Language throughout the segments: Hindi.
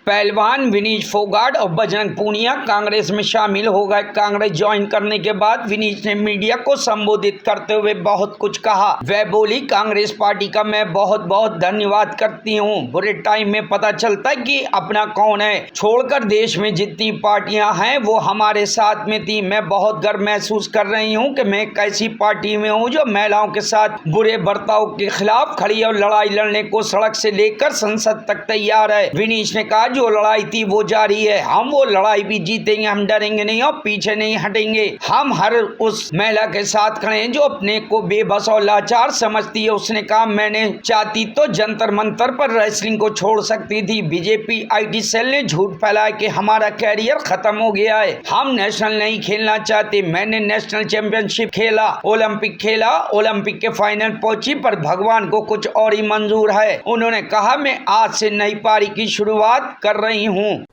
पहलवान विनीश फोगाट और बजरंग पूनिया कांग्रेस में शामिल हो गए। कांग्रेस ज्वाइन करने के बाद विनीश ने मीडिया को संबोधित करते हुए बहुत कुछ कहा। वह बोली, कांग्रेस पार्टी का मैं बहुत बहुत धन्यवाद करती हूँ। बुरे टाइम में पता चलता है कि अपना कौन है। छोड़कर देश में जितनी पार्टियां हैं वो हमारे साथ में थी। मैं बहुत गर्व महसूस कर रही हूँ कि मैं एक ऐसी पार्टी में हूँ जो महिलाओं के साथ बुरे बर्ताव के खिलाफ खड़ी और लड़ाई लड़ने को सड़क से लेकर संसद तक तैयार है। विनीश ने कहा, जो लड़ाई थी वो जारी है। हम वो लड़ाई भी जीतेंगे। हम डरेंगे नहीं और पीछे नहीं हटेंगे। हम हर उस महिला के साथ खड़े हैं जो अपने को बेबस और लाचार समझती है। उसने कहा, मैंने चाहती तो जंतर मंतर पर रेसलिंग को छोड़ सकती थी। बीजेपी आईटी सेल ने झूठ फैलाया कि हमारा कैरियर खत्म हो गया है। हम नेशनल नहीं खेलना चाहते। मैंने नेशनल चैंपियनशिप खेला, ओलंपिक खेला, ओलंपिक के फाइनल पहुंची, पर भगवान को कुछ और ही मंजूर है। उन्होंने कहा, मैं आज से नई पारी की शुरुआत कर रही हूँ।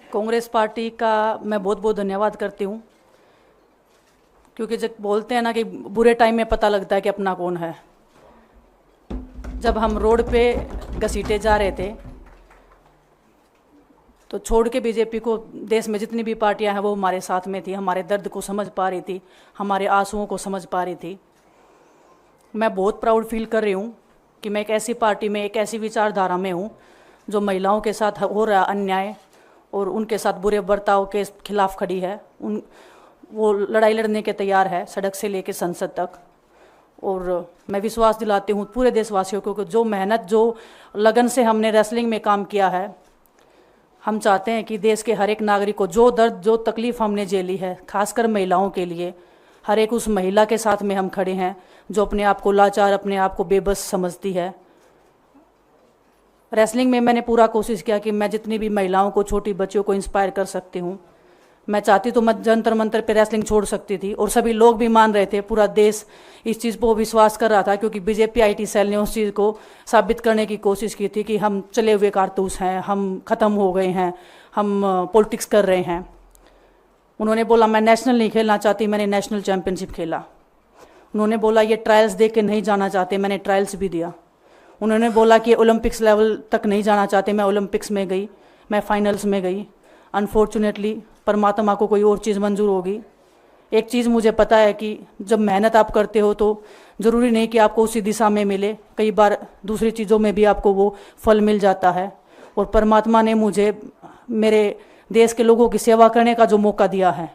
कांग्रेस पार्टी का मैं बहुत बहुत धन्यवाद करती हूँ, क्योंकि जब बोलते हैं ना कि बुरे टाइम में पता लगता है कि अपना कौन है। जब हम रोड पे घसीटे जा रहे थे तो छोड़ के बीजेपी को देश में जितनी भी पार्टियां हैं वो हमारे साथ में थी। हमारे दर्द को समझ पा रही थी, हमारे आंसुओं को समझ पा रही थी। मैं बहुत प्राउड फील कर रही हूँ कि मैं एक ऐसी पार्टी में, एक ऐसी विचारधारा में हूँ जो महिलाओं के साथ हो रहा अन्याय और उनके साथ बुरे बर्ताव के खिलाफ खड़ी है। वो लड़ाई लड़ने के तैयार है, सड़क से लेकर संसद तक। और मैं विश्वास दिलाती हूँ पूरे देशवासियों को कि जो मेहनत, जो लगन से हमने रेसलिंग में काम किया है, हम चाहते हैं कि देश के हर एक नागरिक को जो दर्द, जो तकलीफ़ हमने झेली है, खासकर महिलाओं के लिए, हर एक उस महिला के साथ में हम खड़े हैं जो अपने आप को लाचार, अपने आप को बेबस समझती है। रेसलिंग में मैंने पूरा कोशिश किया कि मैं जितनी भी महिलाओं को, छोटी बच्चियों को इंस्पायर कर सकती हूँ। मैं चाहती तो मैं जंतर मंतर पे रेसलिंग छोड़ सकती थी और सभी लोग भी मान रहे थे, पूरा देश इस चीज़ को विश्वास कर रहा था, क्योंकि बीजेपी आईटी सेल ने उस चीज़ को साबित करने की कोशिश की थी कि हम चले हुए कारतूस हैं, हम ख़त्म हो गए हैं, हम पॉलिटिक्स कर रहे हैं। उन्होंने बोला, मैं नेशनल नहीं खेलना चाहती, मैंने नेशनल चैम्पियनशिप खेला। उन्होंने बोला, ये ट्रायल्स दे के नहीं जाना चाहते, मैंने ट्रायल्स भी दिया। उन्होंने बोला कि ओलंपिक्स लेवल तक नहीं जाना चाहते, मैं ओलंपिक्स में गई, मैं फाइनल्स में गई। अनफॉर्चुनेटली परमात्मा को कोई और चीज़ मंजूर होगी। एक चीज़ मुझे पता है कि जब मेहनत आप करते हो तो ज़रूरी नहीं कि आपको उसी दिशा में मिले, कई बार दूसरी चीज़ों में भी आपको वो फल मिल जाता है। और परमात्मा ने मुझे मेरे देश के लोगों की सेवा करने का जो मौका दिया है,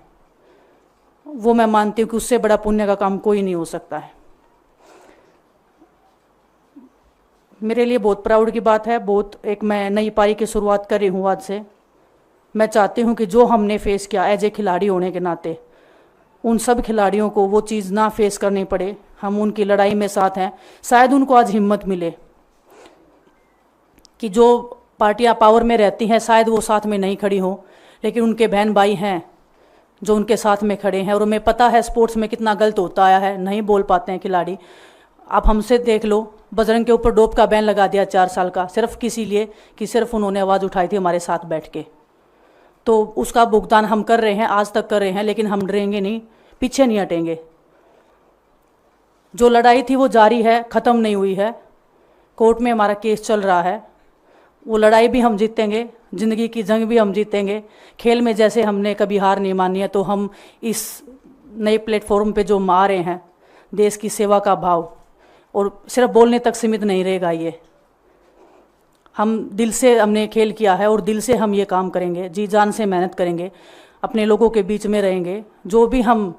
वो मैं मानती हूँ कि उससे बड़ा पुण्य का काम कोई नहीं हो सकता है। मेरे लिए बहुत प्राउड की बात है। एक मैं नई पारी की शुरुआत कर रही हूँ आज से। मैं चाहती हूँ कि जो हमने फेस किया एज ए खिलाड़ी होने के नाते, उन सब खिलाड़ियों को वो चीज़ ना फेस करनी पड़े। हम उनकी लड़ाई में साथ हैं। शायद उनको आज हिम्मत मिले कि जो पार्टियां पावर में रहती हैं शायद वो साथ में नहीं खड़ी हों, लेकिन उनके बहन भाई हैं जो उनके साथ में खड़े हैं। और हमें पता है स्पोर्ट्स में कितना गलत होता आया है, नहीं बोल पाते हैं खिलाड़ी। आप हमसे देख लो, बजरंग के ऊपर डोप का बैन लगा दिया 4 साल का, सिर्फ किसी लिए कि सिर्फ उन्होंने आवाज़ उठाई थी हमारे साथ बैठ के। तो उसका भुगतान हम कर रहे हैं, आज तक कर रहे हैं, लेकिन हम डरेंगे नहीं, पीछे नहीं हटेंगे। जो लड़ाई थी वो जारी है, ख़त्म नहीं हुई है। कोर्ट में हमारा केस चल रहा है, वो लड़ाई भी हम जीतेंगे, ज़िंदगी की जंग भी हम जीतेंगे। खेल में जैसे हमने कभी हार नहीं मानी है, तो हम इस नए प्लेटफॉर्म पे जो आ रहे हैं, देश की सेवा का भाव, और सिर्फ बोलने तक सीमित नहीं रहेगा। ये हम दिल से हमने खेल किया है और दिल से हम ये काम करेंगे, जी जान से मेहनत करेंगे, अपने लोगों के बीच में रहेंगे। जो भी हम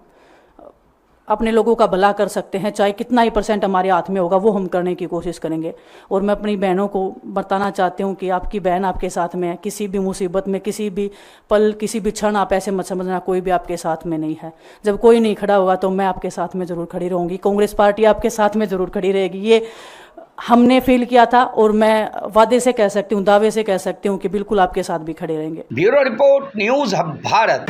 अपने लोगों का भला कर सकते हैं, चाहे कितना ही % हमारे हाथ में होगा, वो हम करने की कोशिश करेंगे। और मैं अपनी बहनों को बताना चाहती हूँ कि आपकी बहन आपके साथ में है। किसी भी मुसीबत में, किसी भी पल, किसी भी क्षण आप ऐसे मत समझना कोई भी आपके साथ में नहीं है। जब कोई नहीं खड़ा होगा तो मैं आपके साथ में ज़रूर खड़ी रहूँगी। कांग्रेस पार्टी आपके साथ में ज़रूर खड़ी रहेगी। ये हमने फील किया था और मैं वादे से कह सकती हूँ, दावे से कह सकती हूँ कि बिल्कुल आपके साथ भी खड़े रहेंगे। Bureau report, news hub Bharat.